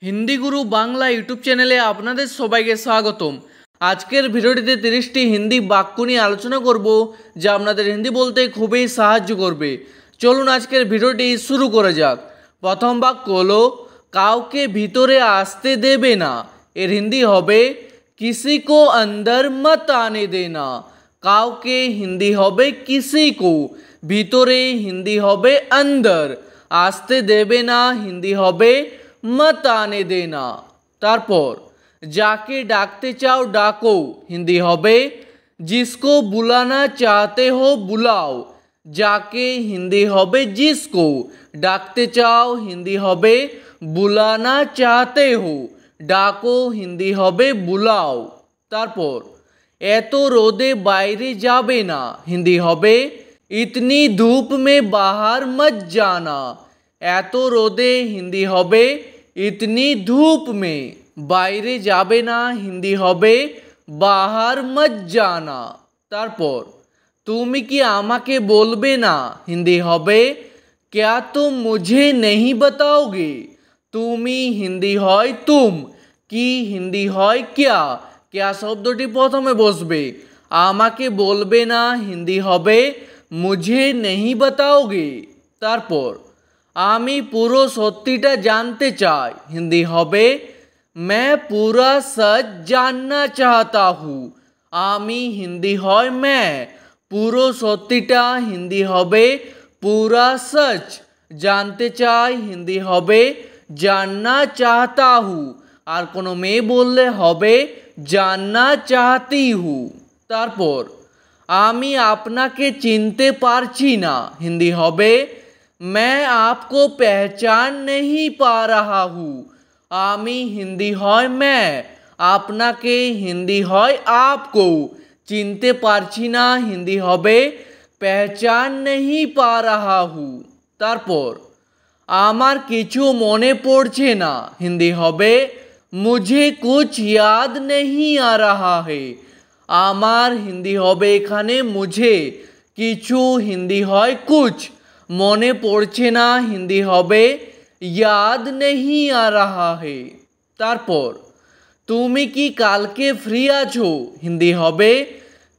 हिंदी गुरु Bangla YouTube चैनेले आपनादेर सबाइके स्वागतम। आजकेर भिडियोटिते 30टी हिंदी वाक्य निये आलोचना करब जा आपनादेर हिंदी बोलते खूबई साहाज्य करबे। चलुन आजकेर भिडियोटी शुरू करा जाक। प्रथम वाक्य हलो काउके भितरे आसते देबे ना। एर हिंदी हबे किसी को अंदर मत आने देना। काउके हिंदी हबे किसी को, भितरे हिंदी हबे अंदर, आसते देबे ना हिंदी हबे मत आने देना। तारपर जाके डाकते चाओ डाको, हिंदी हबे जिसको बुलाना चाहते हो बुलाओ। जाके हिंदी हबे जिसको, डाकते चाओ हिंदी हबे बुलाना चाहते हो, डाको हिंदी हबे बुलाओ। तारपर एतो रोदे बाइरे जाबे ना, हिंदी हबे इतनी धूप में बाहर मत जाना। एतो रोदे हिंदी हबे इतनी धूप में, बाइरे जाबे ना हिंदी हबे बाहर मत जाना। तारपर तुमी कि आमाके बोलबे ना, हिंदी हबे क्या तुम मुझे नहीं बताओगे। तुमी हिंदी हय तुम, कि हिंदी हय क्या। क्या शब्दटी प्रथमे बसबे। आमाके बोलबे ना हिंदी हबे मुझे नहीं बताओगे। तारपर आमी पुरो सत्यिटा जानते चाई, हिंदी हबे मैं पूरा सच जानना चाहता हूँ। आमी हिंदी हय मैं, पुरो सत्यिटा हिंदी हबे पूरा सच, जानते चाई हिंदी हबे जानना चाहता हूँ। और कोनो मेये बोलले हबे जानना चाहती हूँ। तारपर आमी आपनाके चिनते पारछि ना, हिंदी हबे मैं आपको पहचान नहीं पा रहा हूँ। आमी हिंदी हय मैं, आपनाके हिंदी हय आपको, चिनते पारछि ना हिंदी हबे पहचान नहीं पा रहा हूँ। तारपर आमार किछु मने पड़छे ना, हिंदी हबे मुझे कुछ याद नहीं आ रहा है। आमार हिंदी हबे एखाने मुझे, किछु हिंदी हय कुछ, मने पड़छे ना हिंदी हबे याद नहीं आ रहा है। तारपर तुमी कि कालके फ्री आछो, हिंदी हबे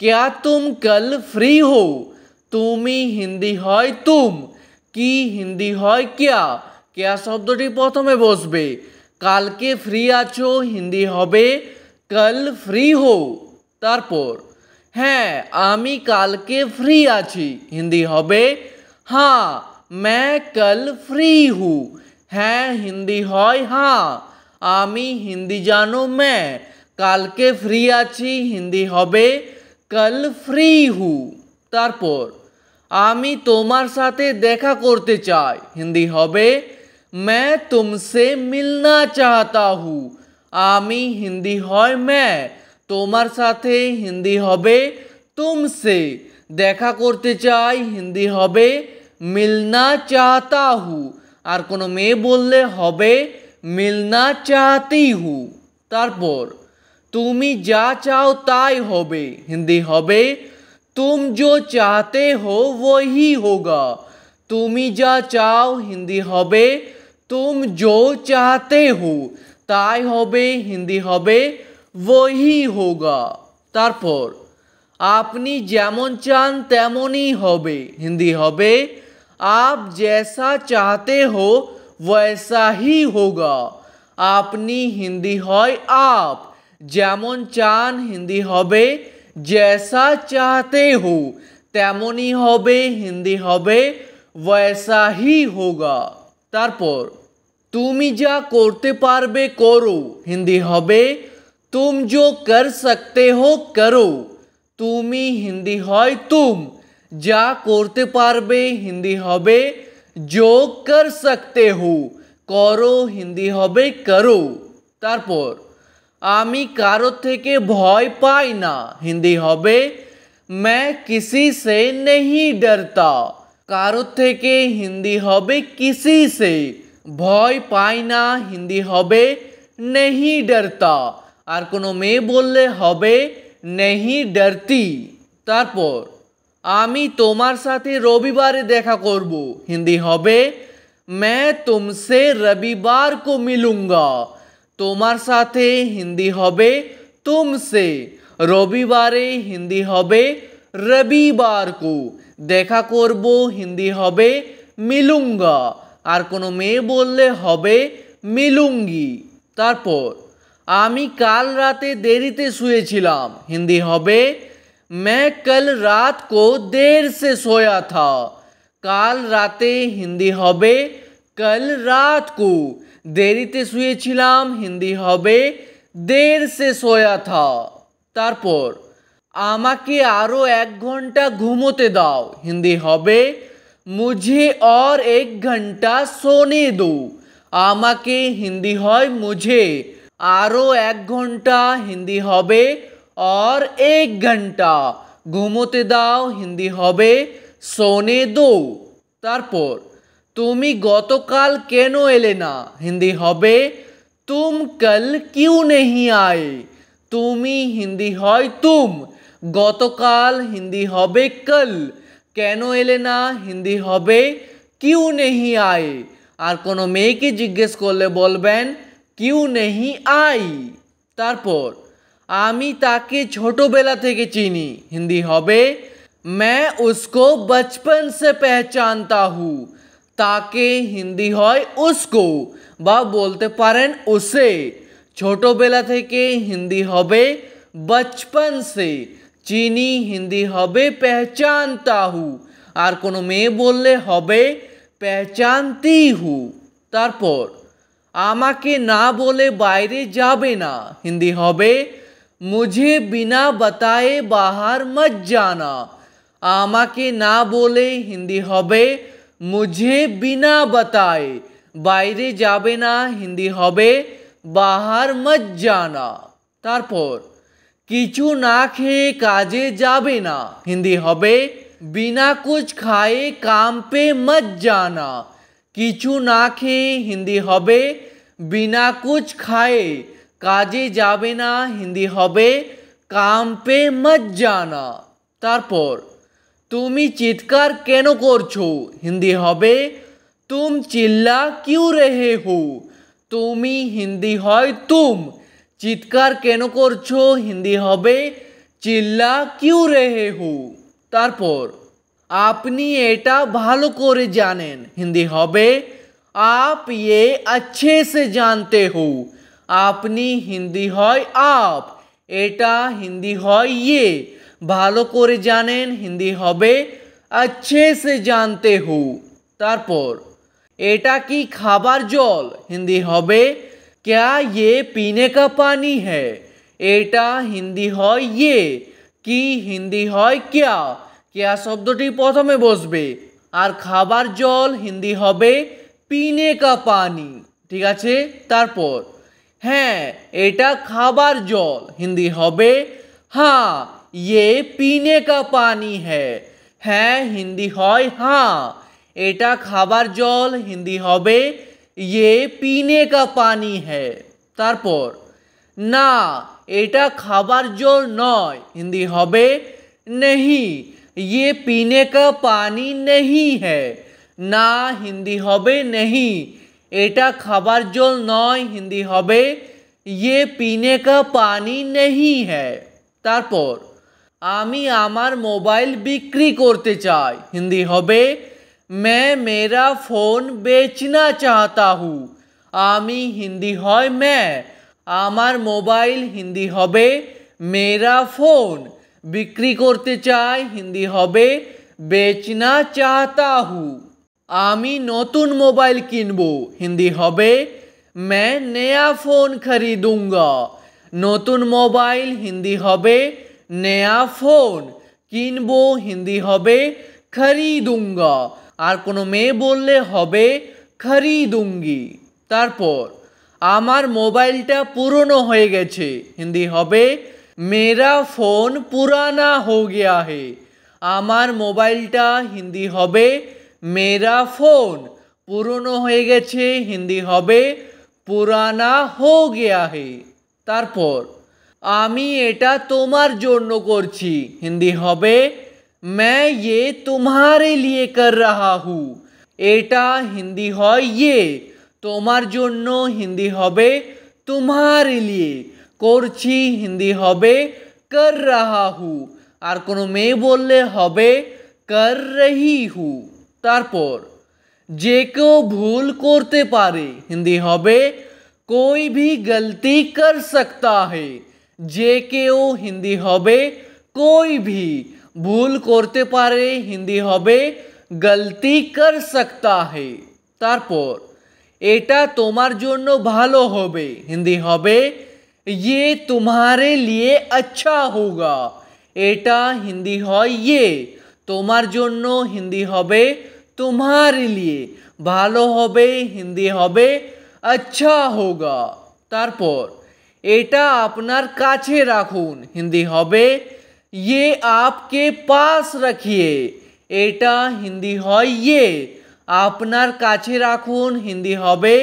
क्या तुम कल फ्री हो। तुमी हिंदी हय तुम, कि हिंदी हय क्या। क्या शब्दटी प्रथमे बसबे। कालके फ्री आछो हिंदी हबे कल फ्री हो। तारपर हाँ आमी कालके फ्री आछि, हिंदी हबे हाँ मैं कल फ्री हूँ। हाँ हिंदी हय हाँ, आमी हिंदी जानो मैं कालके फ्री आछि, हिंदी हबे कल फ्री हूँ। तारपर आमी तोमार साथे देखा करते चाई, हिंदी हबे मैं तुमसे मिलना चाहता हूँ। आमी हिंदी हय मैं, तोमार साथे हिंदी हबे तुमसे, देखा करते चाई हिंदी हबे मिलना चाहता हूँ। और कोनो मेये बोलले हबे मिलना चाहती हूँ। तारपर तुमी जा चाओ ताई होबे, हिंदी हबे तुम जो चाहते हो वही होगा। तुमी जा चाओ हिंदी हबे तुम जो चाहते हो, ताई होबे हिंदी हबे वही होगा। तारपर आपनी जेमन चान तेमोनी होबे, हिंदी हबे आप जैसा चाहते हो वैसा ही होगा। आपनी हिंदी हय आप, जेमन चान हिंदी हबे जैसा चाहते हो, तेमोनी हबे हिंदी हबे वैसा ही होगा। तारपर तुमी जा करते पारबे करो, हिंदी हबे तुम जो कर सकते हो करो। तुमी हिंदी हय तुम, जा करते पारबे हिंदी हबे जो कर सकते हो, करो हिंदी हबे करो। तारपर आमी कारो थेके भय पाई ना, हिंदी हबे मैं किसी से नहीं डरता। कारो थेके हिंदी हबे किसी से, भय पाई ना हिंदी हबे नहीं डरता। और कोनो मेये बोलले हबे नहीं डरती। तारपर आमी तोमार साथे रविवारे देखा करब, हिंदी हबे मैं तुमसे रविवार को मिलूंगा। তোমার সাথে হিন্দি হবে तुमसे, রবিবারে হিন্দি হবে রবিবার কো, দেখা করব হিন্দি হবে মিলুঙ্গা, আর কোনো মেয়ে বললে হবে মিলুঙ্গি। তারপর আমি কাল রাতে দেরিতে শুয়েছিলাম, হিন্দি হবে मैं कल रात को देर से सोया था। কাল রাতে হিন্দি হবে कल रात को, দেরিতে শুয়েছিলাম হিন্দি হবে देर से सोया था। তারপর আমাকে আরও 1 ঘন্টা ঘুমোতে দাও, হিন্দি হবে मुझे और 1 ঘন্টা सोने दो। আমাকে হিন্দি হয় मुझे, আরও 1 ঘন্টা হিন্দি হবে और 1 ঘন্টা, ঘুমোতে দাও হিন্দি হবে सोने दो। তারপর তুমি গতকাল কেন এলে না, হিন্দি হবে तुम कल क्यों नहीं आए। তুমি হিন্দি হয় तुम, গতকাল হিন্দি হবে कल, কেন এলে না হিন্দি হবে क्यों नहीं आए। আর কোনো মেয়েকে জিজ্ঞেস করলে বলবেন क्यों नहीं आई। তারপর আমি তাকে ছোটবেলা থেকে চিনি, হিন্দি হবে मैं उसको बचपन से पहचानता हूँ। তাকে হিন্দি হয় उसको, বা বলতে পারেন उसे। ছোটবেলা থেকে হিন্দি হবে बचपन से, চিনি হিন্দি হবে पहचानता हूँ, আর কোনো মেয়ে বললে হবে पहचानती हूँ। তারপর আমাকে না বলে বাইরে যাবে না, হিন্দি হবে मुझे बिना बताए बाहर मत जाना। আমাকে না বলে হিন্দি হবে मुझे बिना बताए, বাইরে যাবে না হিন্দি হবে बाहर मत जाना। তারপর কিছু না খেয়ে কাজে যাবে না, হিন্দি হবে बिना कुछ खाए काम पे मत जाना। কিছু না খেয়ে হিন্দি হবে बिना कुछ खाए, কাজে যাবে না হিন্দি হবে काम पे मत जाना। তারপর তুমি চিৎকার কেন করছো, হিন্দি হবে तुम चिल्ला क्यों रहे हो। তুমি হিন্দি হয় तुम, চিৎকার কেন করছো হিন্দি হবে চিল্লা क्यों रहे हो। তারপর আপনি এটা ভালো করে জানেন, হিন্দি হবে आप ये अच्छे से जानते हो। আপনি হিন্দি হয় आप, এটা হিন্দি হয় ये, ভালো করে জানেন হিন্দি হবে अच्छे से जानते हो। তারপর এটা কি খাবার জল, হিন্দি হবে क्या ये पीने का पानी है। এটা হিন্দি হয় ये, কি হিন্দি হয় क्या, क्या শব্দটি প্রথমে বসবে, আর খাবার জল হিন্দি হবে पीने का पानी। ঠিক আছে। তারপর হ্যাঁ এটা খাবার জল, হিন্দি হবে हाँ ये पीने का पानी है। হ্যাঁ হিন্দি হয় हाँ, এটা খাবার জল হিন্দি হবে ये पीने का पानी है। তারপর না এটা খাবার জল নয়, হিন্দি হবে नहीं ये पीने का पानी नहीं है। না হিন্দি হবে नहीं, এটা খাবার জল নয়, হিন্দি হবে ये पीने का पानी नहीं है। তারপর আমি আমার মোবাইল বিক্রি করতে চাই, হিন্দি হবে मैं मेरा फ़ोन बेचना चाहता हूँ। আমি হিন্দি হয় मैं, আমার মোবাইল হিন্দি হবে मेरा फ़ोन, বিক্রি করতে চাই হিন্দি হবে बेचना चाहता हूँ। আমি নতুন মোবাইল কিনবো, হিন্দি হবে मैं नया फ़ोन खरीदूंगा। নতুন মোবাইল হিন্দি হবে नया फ़ोन, কিনবো হিন্দি হবে खरीदूंगा, আর কোনো মেয়ে বললে হবে खरीदूंगी। তারপর আমার মোবাইলটা পুরনো হয়ে গেছে, হিন্দি হবে मेरा फ़ोन पुराना हो गया है। আমার মোবাইলটা হিন্দি হবে मेरा फ़ोन, পুরনো হয়ে গেছে হিন্দি হবে पुराना हो गया है। তারপর আমি এটা তোমার জন্য করছি, হিন্দি হবে मैं ये तुम्हारे लिए कर रहा हूँ। এটা হিন্দি হয় ইয়ে, তোমার জন্য হিন্দি হবে तुम्हारे लिए, করছি হিন্দি হবে कर रहा हूँ, আর কোনো মেয়ে বললে হবে कर रही हूँ। তারপর যে কেউ ভুল করতে পারে হিন্দি হবে कोई भी गलती कर सकता है, যে কেউ হিন্দি হবে कोई भी, ভুল করতে পারে হিন্দি হবে गलती कर सकता है। তারপর এটা তোমার জন্য ভালো হবে হিন্দি হবে ये तुम्हारे लिए अच्छा होगा, এটা হিন্দি হয় ये, তোমার জন্য হিন্দি হবে तुम्हारे लिए, ভালো হবে হিন্দি হবে अच्छा होगा। তারপর এটা আপনার কাছে রাখুন হিন্দি হবে ये आपके पास रखिए, এটা হিন্দি হয় ये, আপনার কাছে রাখুন হিন্দি হবে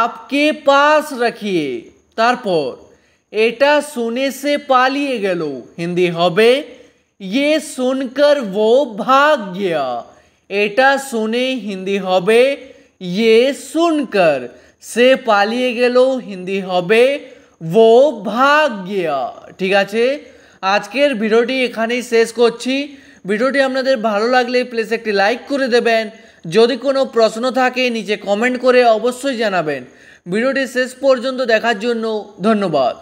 आपके पास रखिए। তারপর এটা শুনে সে পালিয়ে গেল হিন্দি হবে ये सुनकर वो भाग गया, এটা শুনে হিন্দি হবে ये सुनकर, সে পালিয়ে গেল হিন্দি হবে वो भाग गया। ঠিক আছে, আজকের ভিডিওটি এখানেই শেষ করছি। ভিডিওটি আপনাদের ভালো লাগলে প্লিজ একটি লাইক করে দেবেন, যদি কোনো প্রশ্ন থাকে নিচে কমেন্ট করে অবশ্যই জানাবেন। ভিডিওটি শেষ পর্যন্ত দেখার জন্য ধন্যবাদ।